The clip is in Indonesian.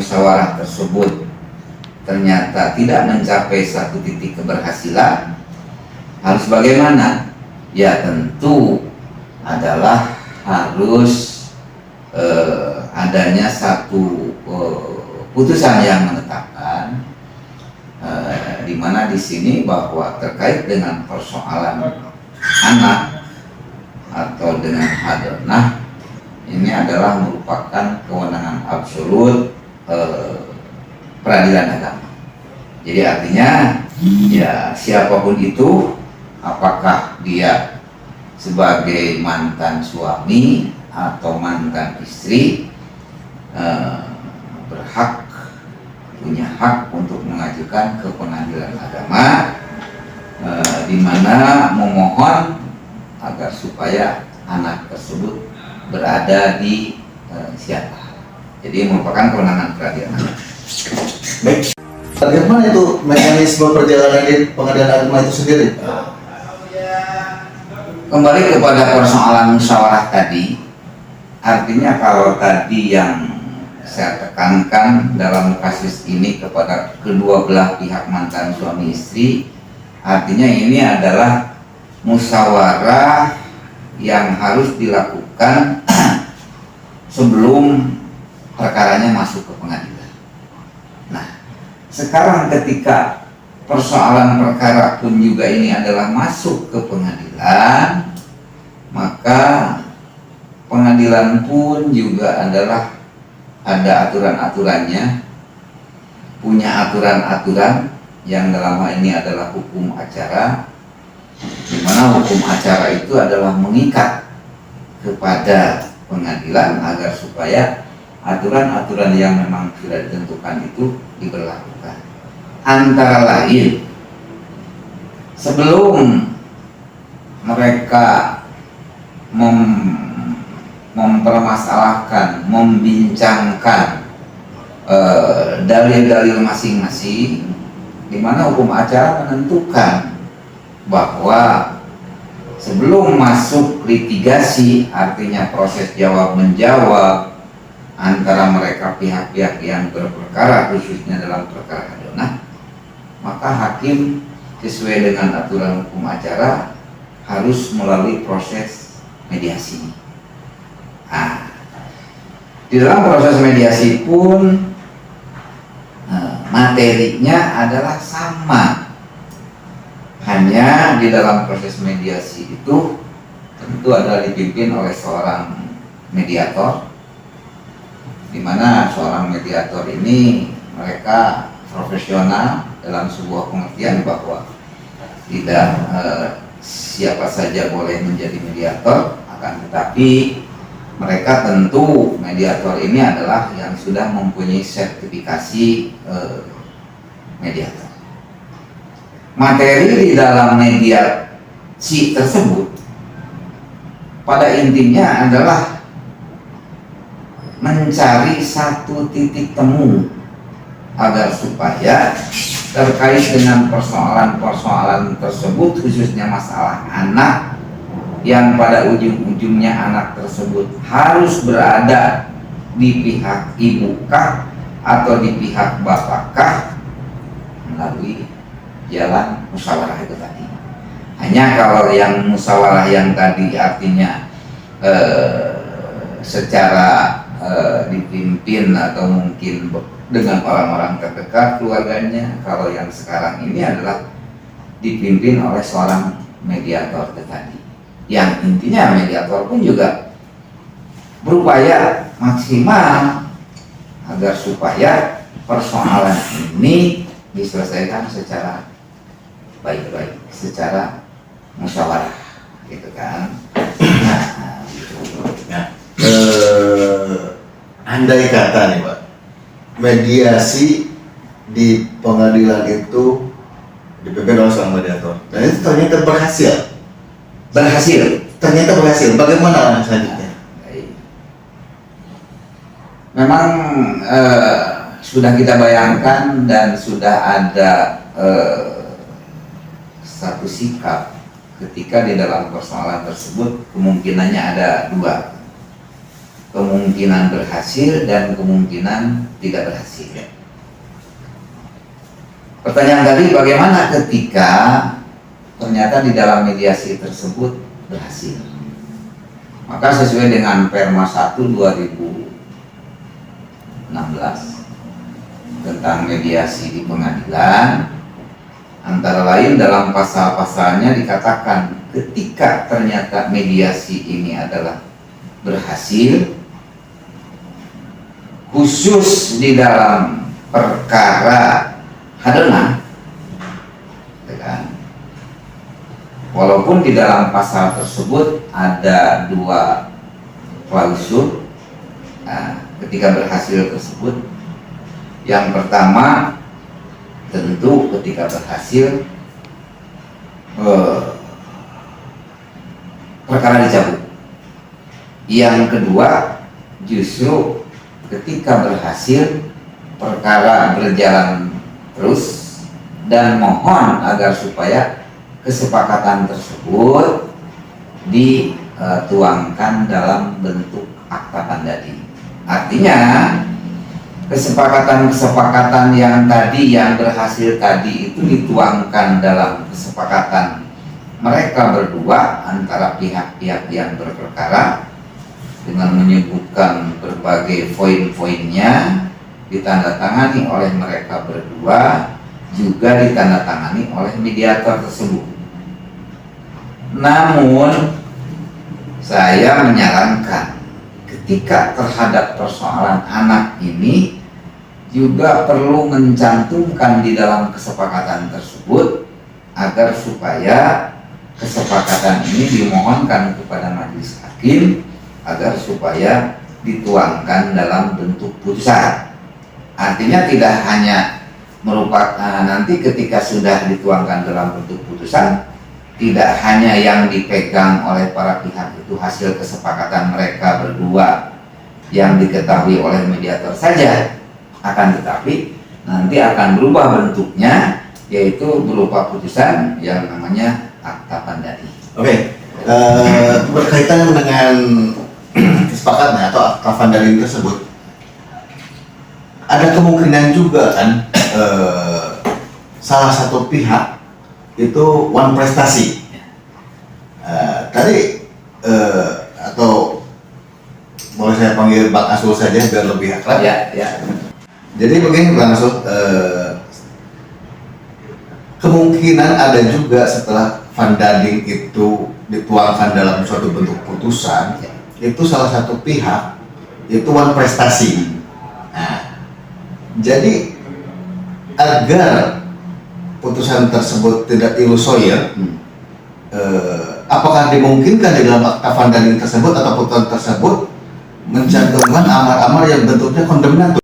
musyawarah tersebut ternyata tidak mencapai satu titik keberhasilan, harus bagaimana? Ya tentu adalah harus adanya satu putusan yang menetapkan, di mana di sini bahwa terkait dengan persoalan anak atau dengan hadanah, ini adalah merupakan kewenangan absolut peradilan agama. Jadi artinya ya siapapun itu, apakah dia sebagai mantan suami atau mantan istri, punya hak untuk mengajukan ke pengadilan agama, di mana memohon agar supaya anak tersebut berada di siapa. Jadi merupakan kewenangan peradilan agama. Baik. Bagaimana itu mekanisme perjalanan di pengadilan agama itu sendiri? Kembali kepada persoalan musyawarah tadi, artinya kalau tadi yang saya tekankan dalam kasus ini kepada kedua belah pihak mantan suami istri, artinya ini adalah musyawarah yang harus dilakukan sebelum perkaranya masuk ke pengadilan. Nah, sekarang ketika persoalan perkara pun juga ini adalah masuk ke pengadilan, maka pengadilan pun juga adalah ada aturan-aturannya, punya aturan-aturan yang dalam hal ini adalah hukum acara, di mana hukum acara itu adalah mengikat kepada pengadilan agar supaya aturan-aturan yang memang sudah ditentukan itu diberlakukan. Antara lain, sebelum mereka mempermasalahkan, membincangkan dalil-dalil masing-masing, di mana hukum acara menentukan bahwa sebelum masuk litigasi, artinya proses jawab menjawab antara mereka pihak-pihak yang berperkara, khususnya dalam perkara hadanah, maka hakim sesuai dengan aturan hukum acara harus melalui proses mediasi. Nah, di dalam proses mediasi pun materinya adalah sama, hanya di dalam proses mediasi itu tentu adalah dipimpin oleh seorang mediator, di mana seorang mediator ini mereka profesional dalam sebuah pengertian bahwa tidak siapa saja boleh menjadi mediator, akan tetapi mereka tentu mediator ini adalah yang sudah mempunyai sertifikasi mediator. Materi di dalam mediasi tersebut pada intinya adalah mencari satu titik temu agar supaya terkait dengan persoalan-persoalan tersebut, khususnya masalah anak, yang pada ujung-ujungnya anak tersebut harus berada di pihak ibukah atau di pihak bapakkah, melalui jalan musyawarah itu tadi. Hanya kalau yang musyawarah yang tadi artinya secara dipimpin atau mungkin dengan orang-orang terdekat keluarganya, kalau yang sekarang ini adalah dipimpin oleh seorang mediator tadi, yang intinya mediator pun juga berupaya maksimal agar supaya persoalan ini diselesaikan secara baik-baik, secara musyawarah, gitu kan. Andai kata nih Pak, mediasi di pengadilan itu dipimpin oleh seorang mediator, dan itu ternyata berhasil. Ternyata berhasil. Bagaimana selanjutnya? Memang sudah kita bayangkan dan sudah ada satu sikap ketika di dalam persoalan tersebut kemungkinannya ada dua. kemungkinan berhasil dan kemungkinan tidak berhasil. Pertanyaan tadi, bagaimana ketika ternyata di dalam mediasi tersebut berhasil? Maka sesuai dengan Perma 1 2016 tentang mediasi di pengadilan, antara lain dalam pasal-pasalnya dikatakan ketika ternyata mediasi ini adalah berhasil, khusus di dalam perkara hadangan, walaupun di dalam pasal tersebut ada 2 klausul ketika berhasil tersebut. Yang pertama, tentu ketika berhasil perkara dicabut. Yang kedua, justru ketika berhasil perkara berjalan terus, dan mohon agar supaya kesepakatan tersebut dituangkan dalam bentuk akta tandai. Artinya kesepakatan-kesepakatan yang tadi, yang berhasil tadi itu dituangkan dalam kesepakatan mereka berdua antara pihak-pihak yang berperkara dengan menyebutkan berbagai poin-poinnya, ditandatangani oleh mereka berdua, juga ditandatangani oleh mediator tersebut. Namun saya menyarankan ketika terhadap persoalan anak ini juga perlu mencantumkan di dalam kesepakatan tersebut agar supaya kesepakatan ini dimohonkan kepada majelis hakim agar supaya dituangkan dalam bentuk putusan. Artinya tidak hanya merupakan nanti ketika sudah dituangkan dalam bentuk putusan, tidak hanya yang dipegang oleh para pihak itu hasil kesepakatan mereka berdua yang diketahui oleh mediator saja, akan tetapi nanti akan berubah bentuknya, yaitu berupa putusan yang namanya akta tandai. Oke, berkaitan dengan kesepakatan atau akta tandai tersebut, ada kemungkinan juga kan salah satu pihak itu one prestasi. Tadi atau boleh saya panggil Bang Asul saja biar lebih akrab. Ya. Jadi begini Bang Asul, kemungkinan ada juga setelah Vandading itu dituangkan dalam suatu bentuk putusan, itu salah satu pihak itu one prestasi. Nah, jadi agar putusan tersebut tidak ilusoir, apakah dimungkinkan di dalam akta Vandading tersebut atau putusan tersebut mencantumkan amar-amar yang bentuknya kondemnator?